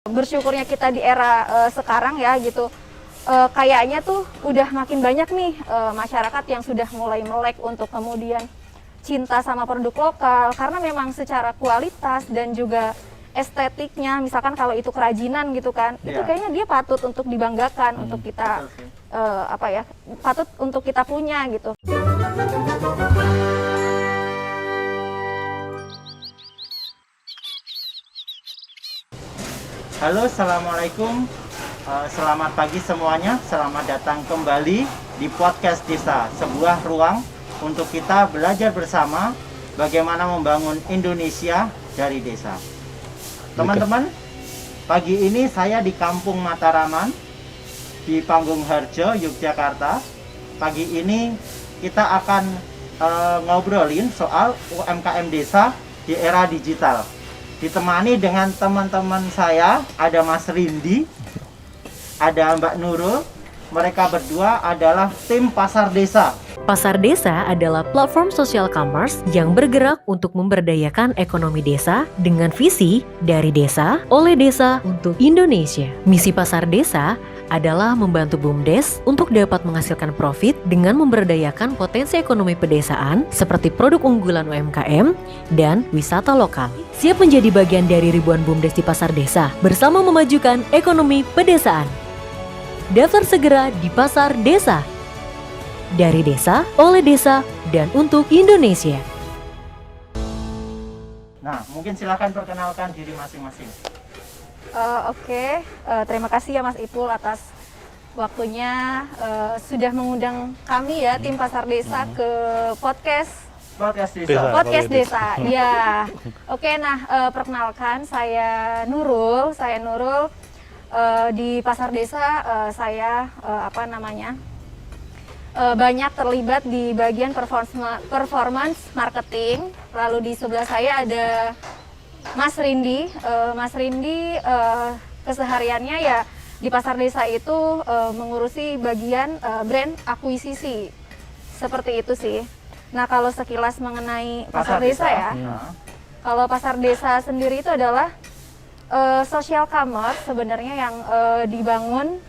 Bersyukurnya kita di era sekarang ya gitu, kayaknya tuh udah makin banyak nih masyarakat yang sudah mulai melek untuk kemudian cinta sama produk lokal, karena memang secara kualitas dan juga estetiknya, misalkan kalau itu kerajinan gitu kan, itu kayaknya dia patut untuk dibanggakan, untuk kita patut untuk kita punya gitu. Halo, Assalamualaikum. Selamat pagi semuanya. Selamat datang kembali di Podcast Desa, sebuah ruang untuk kita belajar bersama bagaimana membangun Indonesia dari desa. Teman-teman, pagi ini saya di Kampung Mataraman, di Panggung Harjo, Yogyakarta. Pagi ini kita akan ngobrolin soal UMKM desa di era digital. Ditemani dengan teman-teman saya, ada Mas Rindi, ada Mbak Nurul. Mereka berdua adalah tim Pasar Desa. Pasar Desa adalah platform social commerce yang bergerak untuk memberdayakan ekonomi desa dengan visi dari desa, oleh desa, untuk Indonesia. Misi Pasar Desa adalah membantu BUMDes untuk dapat menghasilkan profit dengan memberdayakan potensi ekonomi pedesaan seperti produk unggulan UMKM dan wisata lokal. Siap menjadi bagian dari ribuan BUMDes di Pasar Desa bersama memajukan ekonomi pedesaan. Daftar segera di Pasar Desa. Dari desa, oleh desa, dan untuk Indonesia. Nah, mungkin silakan perkenalkan diri masing-masing. Terima kasih ya Mas Ipul atas waktunya, sudah mengundang kami ya tim Pasar Desa ke podcast Desa. Ya. Oke, perkenalkan saya Nurul. Di Pasar Desa banyak terlibat di bagian performance marketing. Lalu di sebelah saya ada Mas Rindi. Mas Rindi kesehariannya ya di Pasar Desa itu mengurusi bagian brand akuisisi. Seperti itu sih. Nah, kalau sekilas mengenai Pasar Desa ya. Kalau Pasar Desa sendiri itu adalah social commerce sebenarnya yang dibangun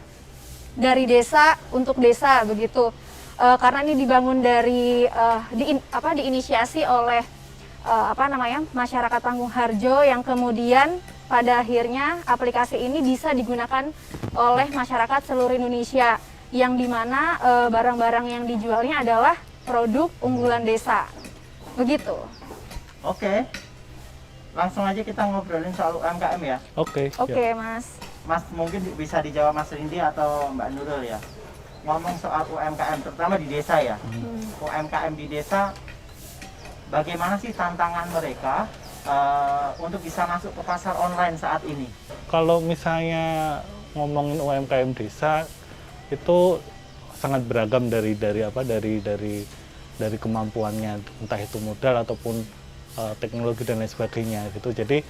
dari desa untuk desa begitu. Karena ini dibangun dari diinisiasi oleh masyarakat Panggung Harjo, yang kemudian pada akhirnya aplikasi ini bisa digunakan oleh masyarakat seluruh Indonesia, yang dimana barang-barang yang dijualnya adalah produk unggulan desa begitu. Oke, langsung aja kita ngobrolin soal UMKM ya. Oke, Mas. Mas, mungkin bisa dijawab Mas Rindi atau Mbak Nurul ya. Ngomong soal UMKM, terutama di desa ya. UMKM di desa, bagaimana sih tantangan mereka untuk bisa masuk ke pasar online saat ini? kalau misalnya ngomongin UMKM desa itu sangat beragam dari kemampuannya, entah itu modal ataupun teknologi dan lain sebagainya gitu. Jadi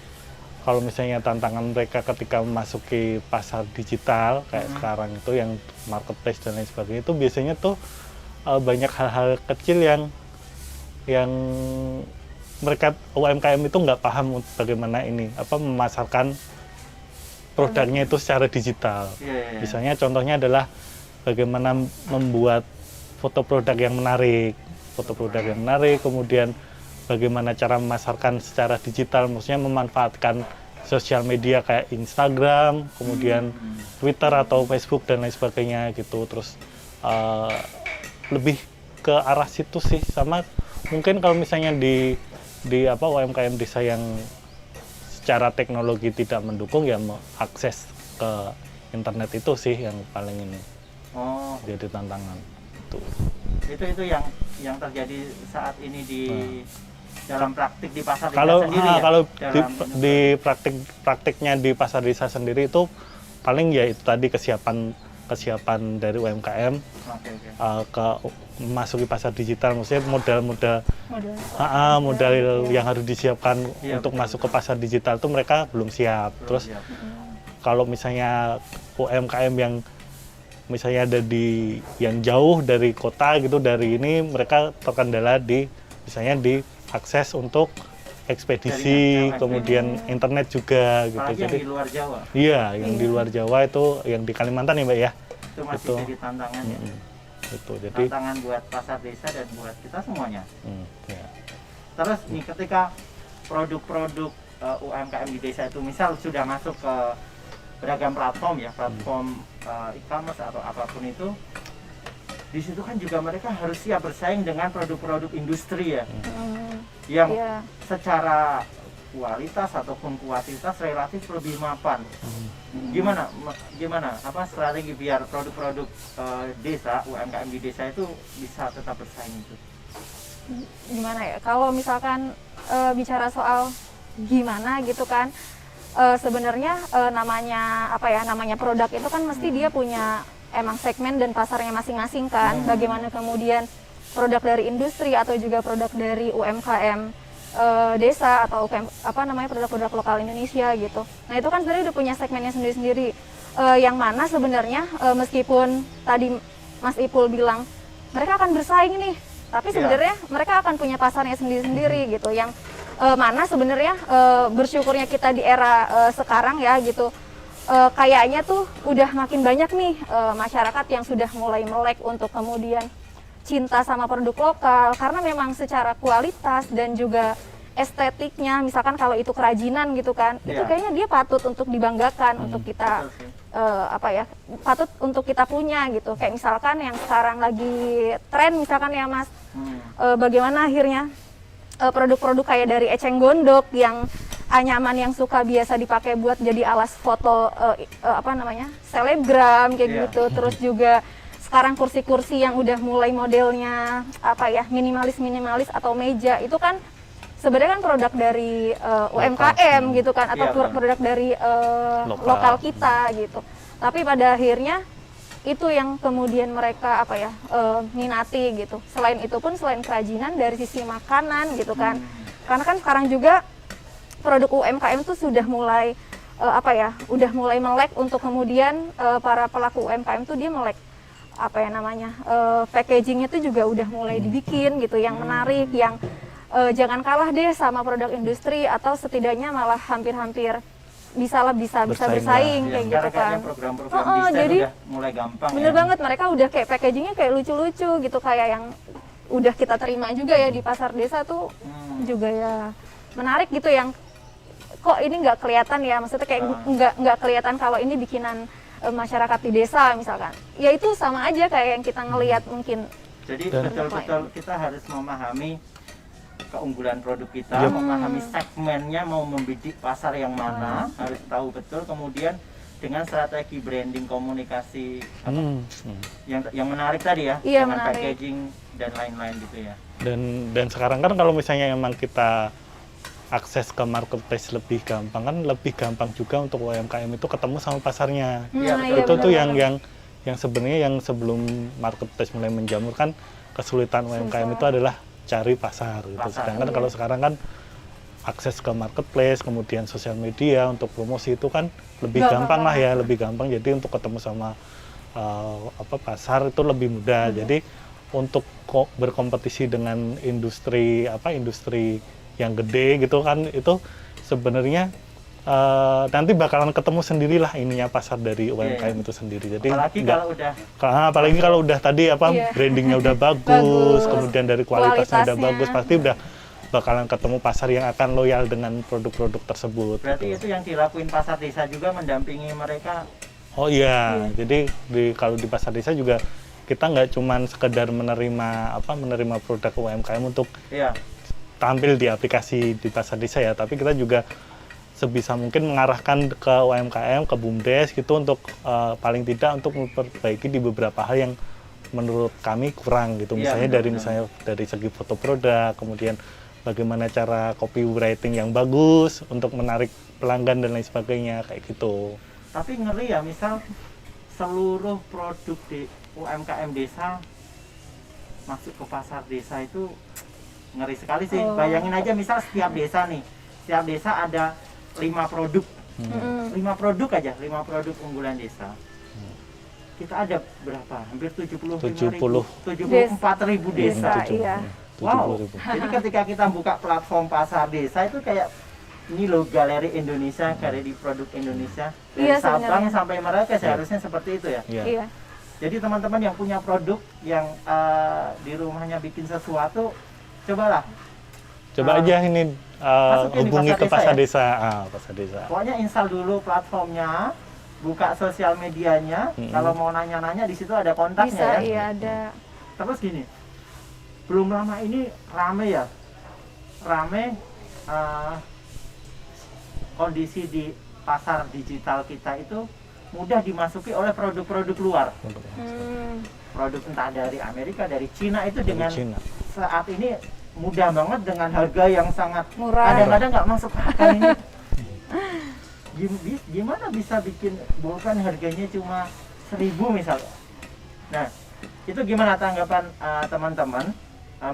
kalau misalnya tantangan mereka ketika memasuki pasar digital kayak sekarang itu yang marketplace dan lain sebagainya, itu biasanya tuh banyak hal-hal kecil yang mereka UMKM itu nggak paham bagaimana memasarkan produknya itu secara digital. Misalnya contohnya adalah bagaimana membuat foto produk yang menarik, kemudian bagaimana cara memasarkan secara digital, maksudnya memanfaatkan sosial media kayak Instagram, kemudian Twitter atau Facebook dan lain sebagainya gitu. Terus lebih ke arah situ sih. Sama mungkin kalau misalnya di UMKM desa yang secara teknologi tidak mendukung, ya akses ke internet itu sih yang paling ini jadi tantangan. Itu yang terjadi saat ini di dalam praktik di pasar desa Kalau sendiri ya? kalau di praktiknya di pasar desa sendiri itu paling ya itu tadi kesiapan dari UMKM ke memasuki pasar digital, maksudnya modal yang harus disiapkan untuk masuk ke pasar digital itu mereka belum siap. Terus kalau misalnya UMKM yang misalnya ada yang jauh dari kota gitu, dari ini mereka terkendala misalnya di akses untuk ekspedisi, Jaringan kemudian internet juga gitu. Apalagi yang Jadi di luar Jawa, iya, yang di luar Jawa itu yang di Kalimantan ya Mbak ya. itu masih Betul. jadi tantangan ya. Itu jadi Tantangan buat pasar desa dan buat kita semuanya. ya. Terus nih ketika produk-produk UMKM di desa itu misal sudah masuk ke beragam platform ya, platform e-commerce atau apapun itu, di situ kan juga mereka harus siap bersaing dengan produk-produk industri ya, yang Iya. secara kualitas ataupun kuantitas relatif lebih mapan. Gimana apa strategi biar produk-produk desa, UMKM di desa itu bisa tetap bersaing itu? Gimana ya, kalau misalkan bicara soal gimana gitu kan, sebenarnya namanya apa ya, namanya produk itu kan mesti dia punya emang segmen dan pasarnya masing-masing kan. Bagaimana kemudian produk dari industri atau juga produk dari UMKM desa atau apa namanya, produk-produk lokal Indonesia gitu. Nah itu kan sebenarnya udah punya segmennya sendiri-sendiri, yang mana sebenarnya meskipun tadi Mas Ipul bilang mereka akan bersaing nih, tapi sebenarnya mereka akan punya pasarnya sendiri-sendiri gitu, yang mana sebenarnya bersyukurnya kita di era sekarang ya gitu, kayaknya tuh udah makin banyak nih masyarakat yang sudah mulai melek untuk kemudian cinta sama produk lokal, karena memang secara kualitas dan juga estetiknya, misalkan kalau itu kerajinan gitu kan, itu kayaknya dia patut untuk dibanggakan, untuk kita apa ya, patut untuk kita punya gitu. Kayak misalkan yang sekarang lagi tren misalkan ya Mas, bagaimana akhirnya produk-produk kayak dari eceng gondok yang anyaman yang suka biasa dipakai buat jadi alas foto apa namanya, selebgram kayak gitu. Terus juga sekarang kursi-kursi yang udah mulai modelnya apa ya, minimalis atau meja, itu kan sebenarnya kan produk dari UMKM gitu kan, atau produk dari lokal kita gitu. Tapi pada akhirnya itu yang kemudian mereka apa ya, minati gitu. Selain itu pun, selain kerajinan, dari sisi makanan gitu kan, karena kan sekarang juga produk UMKM itu sudah mulai apa ya, udah mulai melek untuk kemudian para pelaku UMKM tuh dia melek apa ya namanya, packagingnya itu juga udah mulai dibikin gitu, yang menarik, yang jangan kalah deh sama produk industri, atau setidaknya malah hampir-hampir bisa bersaing kayak gitu kan. Program-program desain jadi udah mulai gampang. Bener banget, mereka udah kayak packagingnya kayak lucu-lucu gitu, kayak yang udah kita terima juga ya di pasar desa tuh, juga ya menarik gitu, yang kok ini nggak kelihatan ya, maksudnya kayak nggak kelihatan kalau ini bikinan masyarakat di desa misalkan. Ya itu sama aja kayak yang kita ngelihat mungkin. Jadi betul-betul kita harus memahami keunggulan produk kita, memahami segmennya, mau membidik pasar yang mana, harus tahu betul. Kemudian dengan strategi branding, komunikasi yang menarik tadi ya, dengan packaging dan lain-lain gitu ya. Dan sekarang kan kalau misalnya emang kita akses ke marketplace lebih gampang, kan lebih gampang juga untuk UMKM itu ketemu sama pasarnya. Itu tuh yang sebenarnya yang sebelum marketplace mulai menjamur kan, kesulitan UMKM itu adalah cari pasar gitu. Sedangkan kalau sekarang kan akses ke marketplace, kemudian sosial media untuk promosi itu kan lebih gampang lah ya, lebih gampang. Jadi untuk ketemu sama pasar itu lebih mudah. Jadi untuk berkompetisi dengan industri yang gede gitu kan, itu sebenarnya nanti bakalan ketemu sendirilah ininya pasar dari UMKM itu sendiri. Jadi apalagi kalau udah tadi brandingnya udah bagus, kemudian dari kualitasnya udah bagus, pasti udah bakalan ketemu pasar yang akan loyal dengan produk-produk tersebut. Berarti gitu. Itu yang dilakuin pasar desa juga, mendampingi mereka. Oh iya, jadi kalau di pasar desa juga kita nggak cuman sekedar menerima produk UMKM untuk tampil di aplikasi di pasar desa ya, tapi kita juga sebisa mungkin mengarahkan ke UMKM, ke BUMDes gitu, untuk paling tidak untuk memperbaiki di beberapa hal yang menurut kami kurang gitu. Misalnya dari segi foto produk, kemudian bagaimana cara copywriting yang bagus untuk menarik pelanggan dan lain sebagainya kayak gitu. Tapi ngeri ya, misal seluruh produk di UMKM desa masuk ke pasar desa, itu ngeri sekali sih. Bayangin aja, misal setiap desa ada 5 produk, 5 produk aja, 5 produk unggulan desa. Kita ada berapa? Hampir 74.000 desa. Iya. Wow. 70.000. Jadi ketika kita buka platform pasar desa itu kayak ini loh galeri Indonesia, galeri produk Indonesia dari Iya, Sabang sebenarnya. sampai Merauke seharusnya seperti itu ya. Iya. Iya. Jadi teman-teman yang punya produk yang di rumahnya bikin sesuatu, cobalah. Coba aja ini masukin di hubungi ke pasar pasar desa. Pasar desa. Pokoknya install dulu platformnya, buka sosial medianya. Kalau mau nanya-nanya di situ ada kontaknya Bisa, ya. iya ada. Terus gini, belum lama ini rame ya, kondisi di pasar digital kita itu mudah dimasuki oleh produk-produk luar. Produk entah dari Amerika, dari Cina itu dengan Cina. saat ini mudah banget dengan harga yang sangat Murah. kadang-kadang nggak masuk akal ini. Gimana bisa bikin bolpen harganya cuma 1.000 misalnya. Nah, itu gimana tanggapan teman-teman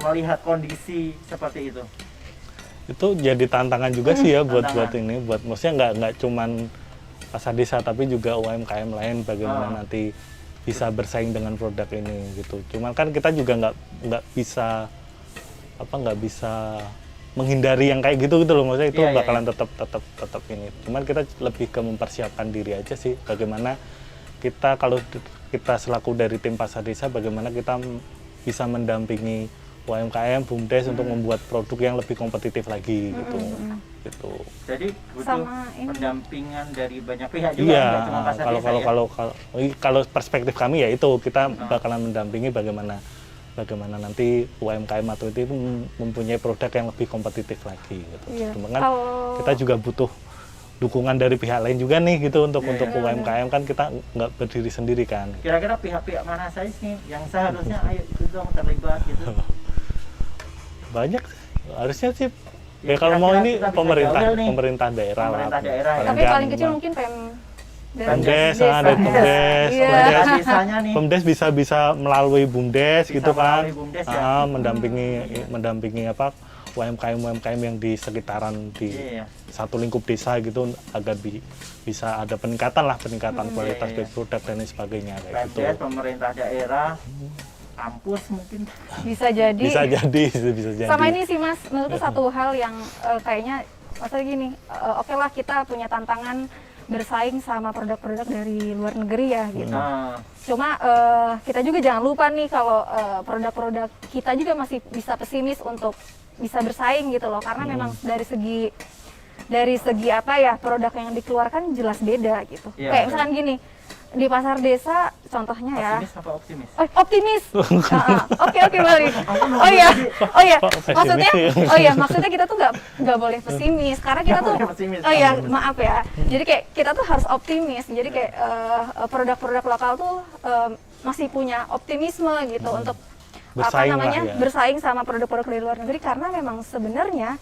melihat kondisi seperti itu? Itu jadi tantangan juga sih ya buat Tantangan. ini, buat maksudnya nggak cuman pasar desa tapi juga UMKM lain bagaimana nanti bisa bersaing dengan produk ini gitu. Cuman kan kita juga nggak bisa menghindari yang kayak gitu loh, maksudnya itu Iya, iya, bakalan tetap ini. Cuman kita lebih ke mempersiapkan diri aja sih, bagaimana kita kalau kita selaku dari tim pasar desa bagaimana kita bisa mendampingi UMKM, BUMDes untuk membuat produk yang lebih kompetitif lagi gitu. Gitu. Jadi butuh Sama ini. pendampingan dari banyak pihak juga, Iya, nggak cuma pasar desa ya? kalau perspektif kami ya itu kita bakalan mendampingi bagaimana nanti UMKM atau itu mempunyai produk yang lebih kompetitif lagi gitu. Iya. Cuma kan Kalau- kita juga butuh dukungan dari pihak lain juga nih gitu untuk Iya, iya. UMKM kan kita nggak berdiri sendiri kan. Kira-kira pihak-pihak mana saja sih yang seharusnya ayo itu dong terlibat gitu? Banyak harusnya sih. Ya, Ya kalau mau kira-kira ini kita bisa pemerintah gaul nih. pemerintah daerah Pemerintah lah. daerah ya. Tapi nggak paling kecil memang. mungkin Pemdes, desa. dari Pemdes, Iya. Pemerintah desanya nih. Pemdes bisa melalui BUMDes Bisa gitu kan, melalui BUMDes ya. mendampingi apa UMKM yang di sekitaran di Iya, iya. satu lingkup desa gitu agar bisa ada peningkatan kualitas Iya, iya. dari produk dan lain sebagainya kayak gitu. Pemdes, pemerintah daerah, kampus mungkin. Bisa jadi. Bisa jadi. Sama ini sih Mas, menurutku satu hal yang kayaknya maksudnya gini, oke lah kita punya tantangan bersaing sama produk-produk dari luar negeri ya gitu. Nah, Cuma kita juga jangan lupa nih kalau produk-produk kita juga masih bisa pesimis untuk bisa bersaing gitu loh, karena memang dari segi apa ya produk yang dikeluarkan jelas beda gitu. Iya, Kayak betul. misalkan gini di pasar desa contohnya ya. pesimis apa optimis? Oh, optimis. Oke balik. Oh iya. Kok pesimis Maksudnya, sih? maksudnya kita tuh nggak boleh pesimis karena kita Nggak tuh. boleh pesimis. Oh iya, maaf ya. Jadi kayak kita tuh harus optimis. Jadi kayak produk-produk lokal tuh masih punya optimisme gitu untuk Bersaing lah ya. bersaing sama produk-produk dari luar negeri karena memang sebenarnya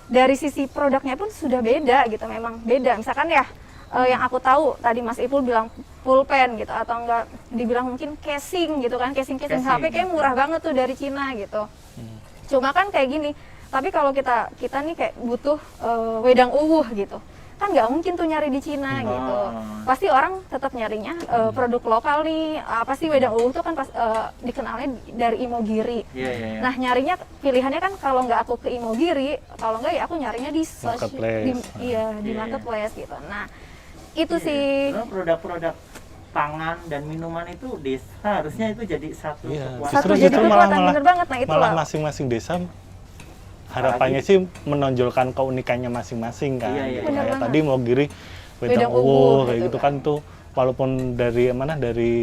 dari sisi produknya pun sudah beda gitu. Memang beda. Misalkan ya. Yang aku tahu tadi Mas Ipul bilang pulpen gitu atau enggak dibilang mungkin casing gitu kan, casing Casing. HP kayak murah banget tuh dari Cina gitu. Cuma kan kayak gini, tapi kalau kita nih kayak butuh wedang uwuh gitu, kan nggak mungkin tuh nyari di Cina gitu. Pasti orang tetap nyarinya produk lokal nih. Apa sih wedang uwuh tuh kan dikenalnya dari Imogiri. Iya. Nah nyarinya pilihannya kan kalau nggak aku ke Imogiri, kalau nggak ya aku nyarinya di Marketplace. di Iya. marketplace gitu. Nah itu Iya. sih. Sebenarnya produk-produk pangan dan minuman itu desa harusnya itu jadi satu Iya, kekuatan. Satu jadi kekuatan, bener banget. Nah itulah. malah masing-masing desa harapannya sih menonjolkan keunikannya masing-masing kan. Iya, iya, Bener Kayak banget. tadi mau giri Wedang wedang uwuh uwuh kayak gitu gitu kan tuh walaupun dari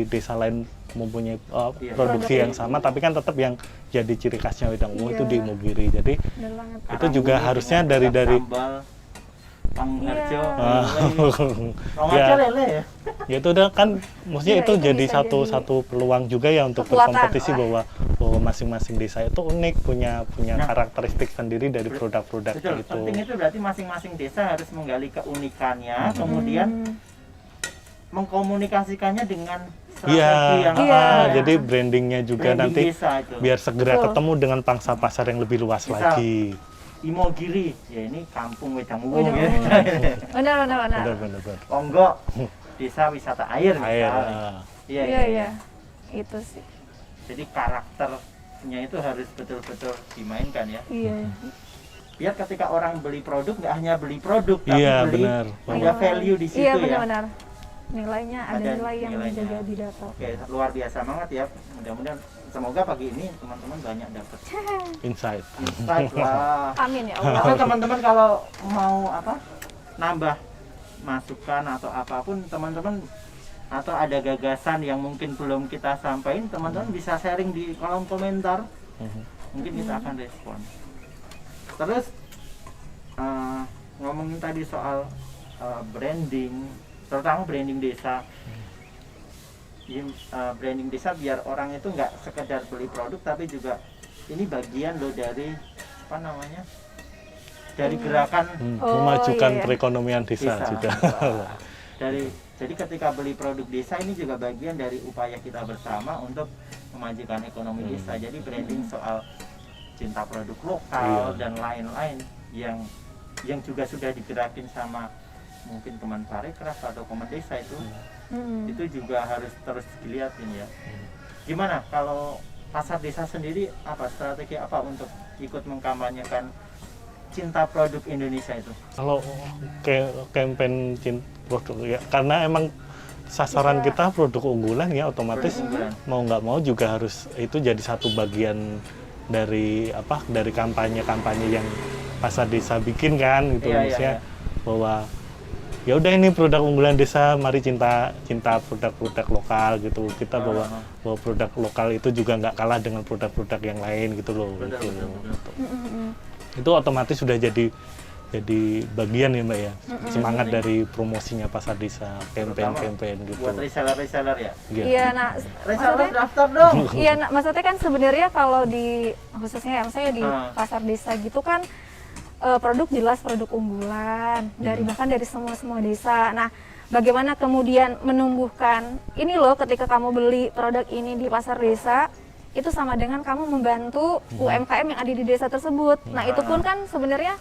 desa lain mempunyai Iya. produksi Produk yang sama tapi kan tetap yang jadi ciri khasnya wedang uwuh Iya. itu di Mogiri. Jadi Bener banget. itu juga Karambuni harusnya dengan dari sambal pangharjo, Iya. pangharjo Ya. lele ya. ya itu udah kan maksudnya Iya, itu itu jadi bisa jadi satu peluang juga ya untuk kekuatan berkompetisi lah. bahwa masing-masing desa itu unik punya Nah. karakteristik sendiri dari produk-produk Betul, itu. penting itu berarti masing-masing desa harus menggali keunikannya, kemudian mengkomunikasikannya dengan strategi Iya, yang Iya. jadi brandingnya juga branding nanti desa itu. biar segera Betul. ketemu dengan pangsa pasar yang lebih luas Misal, lagi. Imogiri, ya ini kampung wedang uwuh Wedang gitu. Benar. Benar. Ponggok, desa wisata air Air. misalnya. Iya. Iya. Itu sih. Jadi karakter produknya itu harus betul-betul dimainkan ya. Iya. Biar ketika orang beli produk nggak hanya beli produk, tapi Iya, beli benar. ada value di situ Iya ya. benar-benar. Nilainya ada Ada nilai yang nilainya. dijaga di data. Oke, luar biasa banget ya. Mudah-mudahan semoga pagi ini teman-teman banyak dapat Insight. insight lah. Amin ya Allah. Karena teman-teman kalau mau apa nambah masukan atau apapun teman-teman atau ada gagasan yang mungkin belum kita sampaikan, teman-teman bisa sharing di kolom komentar. Mungkin kita akan respon. Terus ngomongin tadi soal branding, terutama branding desa. Branding desa biar orang itu nggak sekedar beli produk, tapi juga ini bagian loh dari apa namanya, dari gerakan Oh, Memajukan iya, iya. perekonomian desa juga. Jadi ketika beli produk desa ini juga bagian dari upaya kita bersama untuk memajukan ekonomi desa. Jadi branding soal cinta produk lokal dan lain-lain yang juga sudah digerakin sama mungkin Kemenparekraf atau Kemen Desa itu juga harus terus dilihatin ya. Gimana kalau pasar desa sendiri, apa strategi apa untuk ikut mengkampanyekan cinta produk Indonesia itu? Kalau campaign produk ya, karena emang sasaran kita produk unggulan ya, otomatis Produk unggulan. mau nggak mau juga harus itu jadi satu bagian dari kampanye yang pasar desa bikin kan gitu. Iya, Maksudnya iya. bahwa ya udah ini produk unggulan desa, mari cinta produk-produk lokal gitu. Kita bahwa produk lokal itu juga nggak kalah dengan produk-produk yang lain gitu loh. Betul, gitu. betul, betul. Itu otomatis sudah jadi bagian ya Mbak ya, semangat dari promosinya pasar desa, campaign gitu. Buat reseller ya. Iya, nah Reseller maksudnya, daftar dong. iya, nah, maksudnya kan sebenarnya kalau di khususnya yang saya di Ah. pasar desa gitu kan produk jelas produk unggulan dari bahkan dari semua desa. Nah, bagaimana kemudian menumbuhkan ini loh, ketika kamu beli produk ini di pasar desa itu sama dengan kamu membantu UMKM yang ada di desa tersebut. Nah, itu pun kan sebenarnya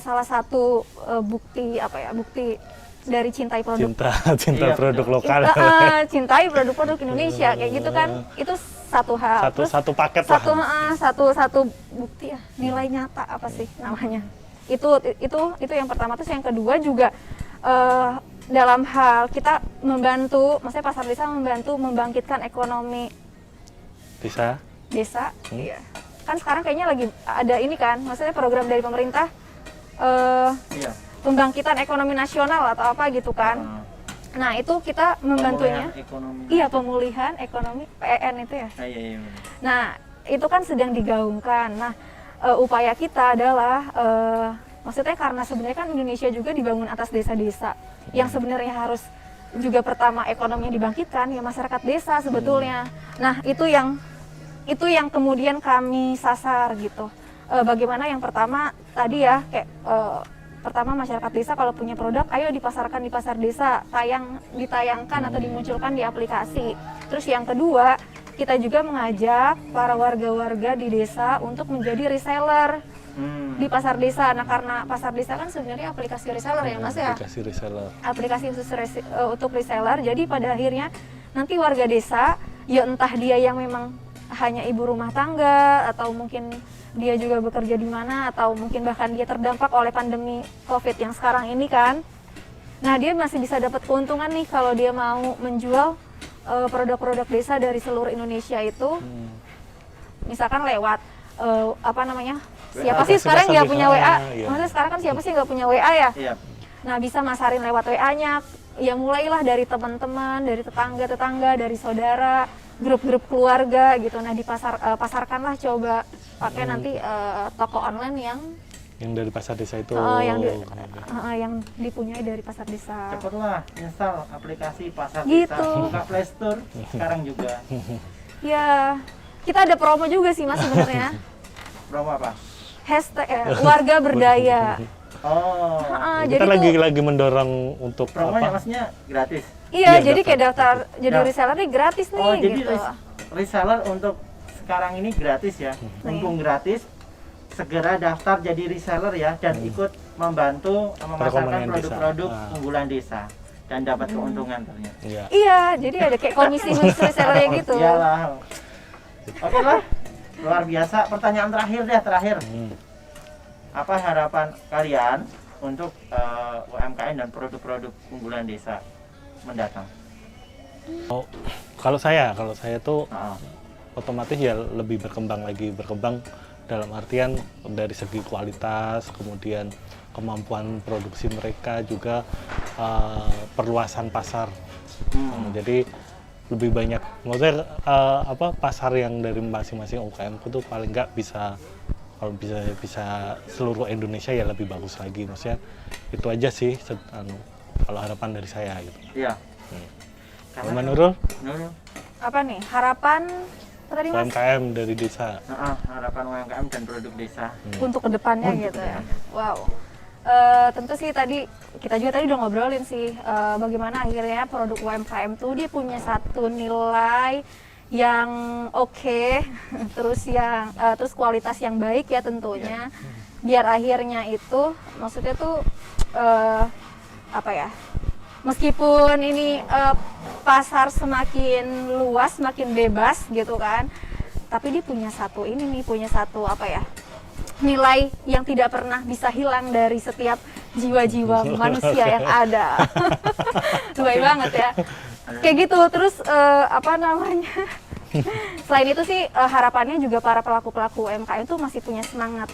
salah satu bukti dari cintai produk Cinta Iya, produk betul. lokal. cintai produk-produk Indonesia kayak gitu kan, itu satu hal. Terus satu paket satu lah. satu bukti ya, nilai nyata apa sih namanya, itu yang pertama. Terus yang kedua juga dalam hal kita membantu, maksudnya pasar desa membantu membangkitkan ekonomi desa. Iya, kan sekarang kayaknya lagi ada ini kan, maksudnya program dari pemerintah Iya. pembangkitan ekonomi nasional atau apa gitu kan. Nah, itu kita membantunya. Pemulihan ekonomi. Iya, pemulihan ekonomi, PEN itu ya. Iya, iya, iya. Nah, itu kan sedang digaungkan. Nah, upaya kita adalah, maksudnya karena sebenarnya kan Indonesia juga dibangun atas desa-desa, yang sebenarnya harus juga pertama ekonominya dibangkitkan ya masyarakat desa sebetulnya. Nah, itu yang kemudian kami sasar gitu. Bagaimana yang pertama tadi ya, kayak pertama masyarakat desa kalau punya produk, ayo dipasarkan di pasar desa, ditayangkan atau dimunculkan di aplikasi. Terus yang kedua, kita juga mengajak para warga-warga di desa untuk menjadi reseller di pasar desa. Nah, karena pasar desa kan sebenarnya aplikasi reseller ya Mas ya. Aplikasi reseller. Aplikasi khusus untuk reseller. Jadi pada akhirnya nanti warga desa, ya entah dia yang memang hanya ibu rumah tangga atau mungkin dia juga bekerja di mana, atau mungkin bahkan dia terdampak oleh pandemi COVID yang sekarang ini kan. Nah, dia masih bisa dapat keuntungan nih kalau dia mau menjual produk-produk desa dari seluruh Indonesia itu. Misalkan lewat siapa WA. sih sekarang nggak punya WA? Iya. Maksudnya sekarang kan siapa sih nggak punya WA ya? Iya. Nah, bisa masarin lewat WA-nya. Ya mulailah dari teman-teman, dari tetangga-tetangga, dari saudara, grup-grup keluarga gitu. Nah, pasarkanlah, coba pakai nanti toko online Yang dari pasar desa itu. yang dipunyai dari pasar desa. Cepatlah install aplikasi pasar Gitu. desa, buka Play Store sekarang juga. Ya, kita ada promo juga sih Mas sebenarnya. Promo apa? Hashtag warga berdaya. Oh, Jadi Kita tuh, lagi mendorong untuk promonya apa? maksudnya gratis. iya, Iya, jadi kayak daftar jadi Daftar. reseller nih gratis nih Oh, jadi gitu. reseller untuk sekarang ini gratis ya. Mumpung gratis, segera daftar jadi reseller ya dan ikut membantu memasarkan Perekonomian desa. produk-produk unggulan desa dan dapat keuntungan ternyata. Iya. Iya, jadi ada kayak komisi khusus resellernya gitu. Iyalah. Oke lah. Luar biasa. Pertanyaan terakhir. Apa harapan kalian untuk UMKM dan produk-produk unggulan desa mendatang? Oh, kalau saya tuh Ah, otomatis ya lebih berkembang dalam artian dari segi kualitas, kemudian kemampuan produksi mereka juga perluasan pasar. Jadi lebih banyak, maksudnya pasar yang dari masing-masing UMKM itu paling nggak bisa, kalau bisa seluruh Indonesia ya lebih bagus lagi. Maksudnya itu aja sih kalau harapan dari saya gitu. iya. Kalau Nurul, Apa nih harapan tadi Mas UMKM dari desa. Harapan UMKM dan produk desa. untuk kedepannya gitu ya? Wow. Tentu sih tadi kita juga tadi udah ngobrolin sih bagaimana akhirnya produk UMKM tuh dia punya satu nilai yang oke, terus kualitas yang baik ya tentunya, biar akhirnya itu maksudnya tuh apa ya, meskipun ini pasar semakin luas, semakin bebas gitu kan, tapi dia punya satu apa ya, nilai yang tidak pernah bisa hilang dari setiap jiwa-jiwa manusia yang ada. Baik banget ya. Kayak gitu. Terus apa namanya? Selain itu sih harapannya juga para pelaku-pelaku UMKM itu masih punya semangat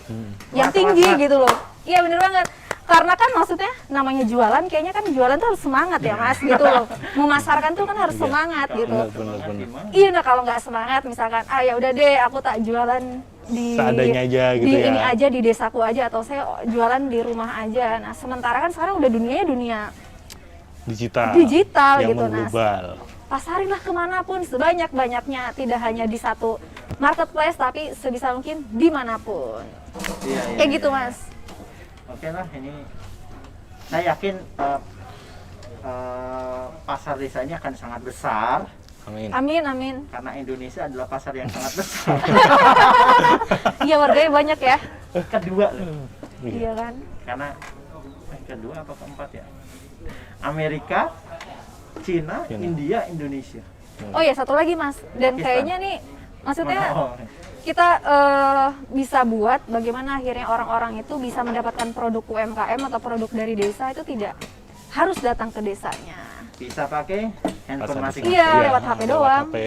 yang tinggi gitu loh. Iya bener banget. Karena kan maksudnya namanya jualan, kayaknya kan jualan tuh harus semangat ya Mas gitu loh. Memasarkan tuh kan harus semangat gitu. Benar. Iya, nah kalau nggak semangat misalkan, ya udah deh aku tak jualan di Seadanya aja gitu di ya. ini aja di desaku aja, atau saya jualan di rumah aja. Nah sementara kan sekarang udah dunianya dunia Digital yang gitu, Nas. mengglobal. Pasarinlah kemanapun sebanyak-banyaknya, tidak hanya di satu marketplace tapi sebisa mungkin dimanapun. Iya, Kayak gitu Mas. Oke lah, ini saya yakin pasar desa ini akan sangat besar Amin. Amin. karena Indonesia adalah pasar yang sangat besar. Iya warganya banyak ya. Kedua loh, Iya kan. karena kedua apa keempat ya? Amerika, Cina, India, Indonesia. Oh ya satu lagi Mas. Dan Pakistan. kayaknya nih maksudnya Oh, kita bisa buat bagaimana akhirnya orang-orang itu bisa mendapatkan produk UMKM atau produk dari desa itu tidak harus datang ke desanya. bisa pakai handphone Pasar masing-masing. Iya, lewat HP doang. HP.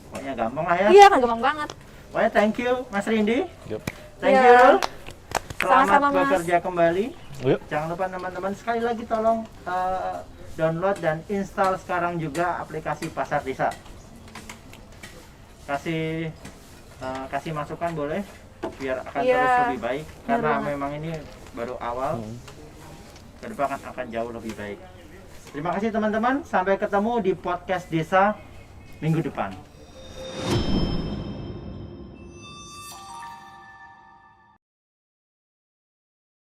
Pokoknya gampang lah ya. Iya kan gampang banget. Pokoknya thank you Mas Rindi. Yup. Thank Iya. you. Selamat Sama-sama, Mas. bekerja kembali. Yuk. Jangan lupa teman-teman sekali lagi tolong download dan install sekarang juga aplikasi Pasar Desa. Kasih masukan boleh biar akan Iya, terus lebih baik karena banget. memang ini baru awal. Ke depan akan jauh lebih baik. Terima kasih teman-teman, sampai ketemu di podcast Desa minggu depan.